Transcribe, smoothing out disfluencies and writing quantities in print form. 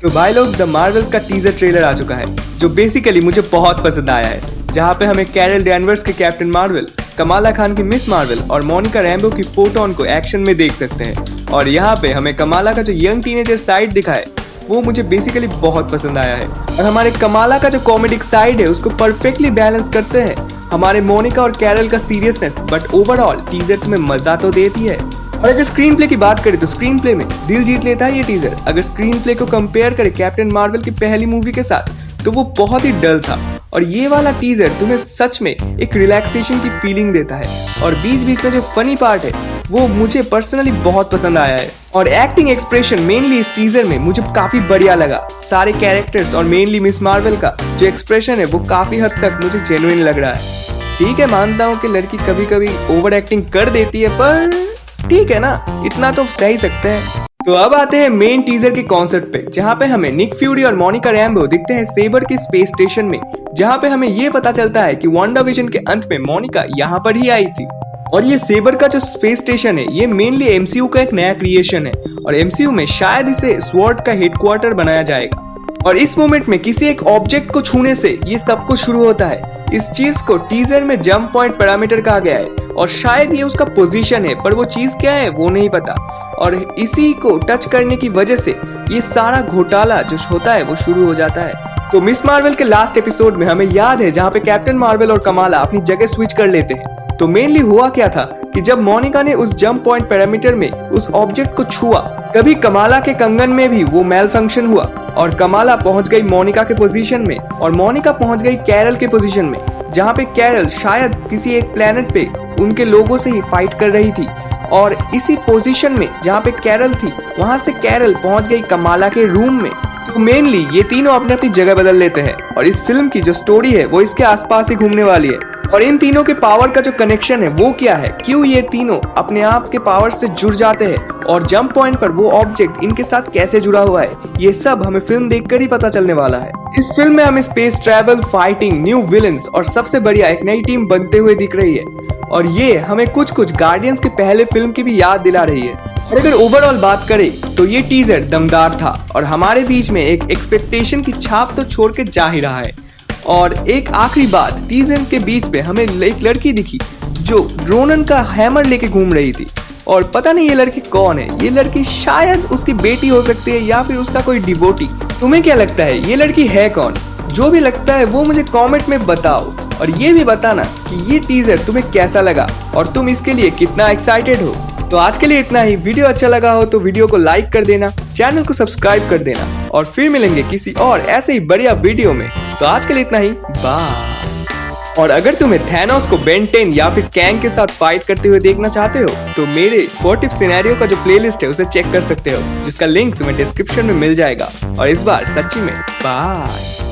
तो भाई लोग द मार्वल्स का टीजर ट्रेलर आ चुका है जो बेसिकली मुझे बहुत पसंद आया है, जहाँ पे हमें कैरल डैनवर्स के कैप्टन मार्वल, कमाला खान की मिस मार्वल और मोनिका रैम्बो की फोटोन को एक्शन में देख सकते हैं। और यहाँ पे हमें कमाला का जो यंग टीनेजर साइड दिखा है वो मुझे बेसिकली बहुत पसंद आया है। और हमारे कमाला का जो कॉमेडिक साइड है उसको परफेक्टली बैलेंस करते हैं हमारे मोनिका और कैरल का सीरियसनेस। बट ओवरऑल टीजर तुम्हें मजा तो देती है। और अगर स्क्रीन प्ले की बात करें तो स्क्रीन प्ले में दिल जीत लेता है ये टीजर। अगर स्क्रीन प्ले को कंपेयर करें कैप्टन मार्वल की पहली मूवी के साथ तो वो बहुत ही डल था, और ये वाला टीजर तुम्हें सच में एक रिलैक्सेशन की फीलिंग देता है। और बीच बीच में जो फनी पार्ट है वो मुझे पर्सनली बहुत पसंद आया है। और एक्टिंग एक्सप्रेशन मेनली इस टीजर में मुझे काफी बढ़िया लगा। सारे कैरेक्टर्स और मेनली मिस मार्वल का जो एक्सप्रेशन है वो काफी हद तक मुझे जेन्युइन लग रहा है। ठीक है, मानता हूँ कि लड़की कभी कभी ओवर एक्टिंग कर देती है, पर ठीक है ना, इतना तो सह ही सकते हैं। तो अब आते हैं मेन टीजर के कॉन्सेप्ट पे, जहाँ पे हमें निक फ्यूरी और मोनिका रैम्बो दिखते हैं सेबर के स्पेस स्टेशन में, जहाँ पे हमें ये पता चलता है कि वांडाविजन के अंत में मोनिका यहाँ पर ही आई थी। और ये सेबर का जो स्पेस स्टेशन है ये मेनली एमसीयू का एक नया क्रिएशन है, और एमसीयू में शायद इसे स्वॉर्ड का हेडक्वार्टर बनाया जाएगा। और इस मोमेंट में किसी एक ऑब्जेक्ट को छूने से ये सब कुछ शुरू होता है। इस चीज को टीजर में जंप पॉइंट पैरामीटर कहा गया है, और शायद ये उसका पोजीशन है, पर वो चीज क्या है वो नहीं पता। और इसी को टच करने की वजह से ये सारा घोटाला जो होता है वो शुरू हो जाता है। तो मिस मार्वल के लास्ट एपिसोड में हमें याद है जहाँ पे कैप्टन मार्वल और कमाला अपनी जगह स्विच कर लेते हैं। तो मेनली हुआ क्या था कि जब मोनिका ने उस जंप पॉइंट पैरामीटर में उस ऑब्जेक्ट को छुआ, तभी कमाला के कंगन में भी वो मेल फंक्शन हुआ, और कमाला पहुंच गई मोनिका के पोजीशन में, और मोनिका पहुंच गई कैरल के पोजीशन में, जहाँ पे कैरल शायद किसी एक प्लेनेट पे उनके लोगों से ही फाइट कर रही थी। और इसी पोजीशन में जहाँ पे कैरल थी वहां से कैरल पहुंच गई कमाला के रूम में। तो मेनली ये तीनों अपनी अपनी जगह बदल लेते हैं, और इस फिल्म की जो स्टोरी है वो इसके आसपास ही घूमने वाली है। और इन तीनों के पावर का जो कनेक्शन है वो क्या है, क्यों ये तीनों अपने आप के पावर से जुड़ जाते हैं, और जंप पॉइंट पर वो ऑब्जेक्ट इनके साथ कैसे जुड़ा हुआ है, ये सब हमें फिल्म देखकर ही पता चलने वाला है। इस फिल्म में हमें space travel, fighting, new villains और सबसे बढ़िया एक नई टीम बनते हुए दिख रही है। और ये हमें कुछ कुछ गार्डियंस के पहले फिल्म की भी याद दिला रही है। और अगर ओवरऑल बात करें तो ये टीजर दमदार था, और हमारे बीच में एक एक्सपेक्टेशन की छाप तो छोड़ के जा ही रहा है। और एक आखिरी बात, टीजर के बीच में हमें एक लड़की दिखी जो रोनन का हैमर लेके घूम रही थी, और पता नहीं ये लड़की कौन है। ये लड़की शायद उसकी बेटी हो सकती है या फिर उसका कोई डिवोटी। तुम्हें क्या लगता है ये लड़की है कौन? जो भी लगता है वो मुझे कमेंट में बताओ, और ये भी बताना कि ये टीजर तुम्हें कैसा लगा और तुम इसके लिए कितना एक्साइटेड हो। तो आज के लिए इतना ही। वीडियो अच्छा लगा हो तो वीडियो को लाइक कर देना, चैनल को सब्सक्राइब कर देना, और फिर मिलेंगे किसी और ऐसे ही बढ़िया वीडियो में। तो आज के लिए इतना ही, बाय। और अगर तुम्हें थैनोस को बेन 10 या फिर कैंग के साथ फाइट करते हुए देखना चाहते हो तो मेरे 40 सिनेरियो का जो प्लेलिस्ट है उसे चेक कर सकते हो, जिसका लिंक तुम्हें डिस्क्रिप्शन में मिल जाएगा। और इस बार सच्ची में बाय।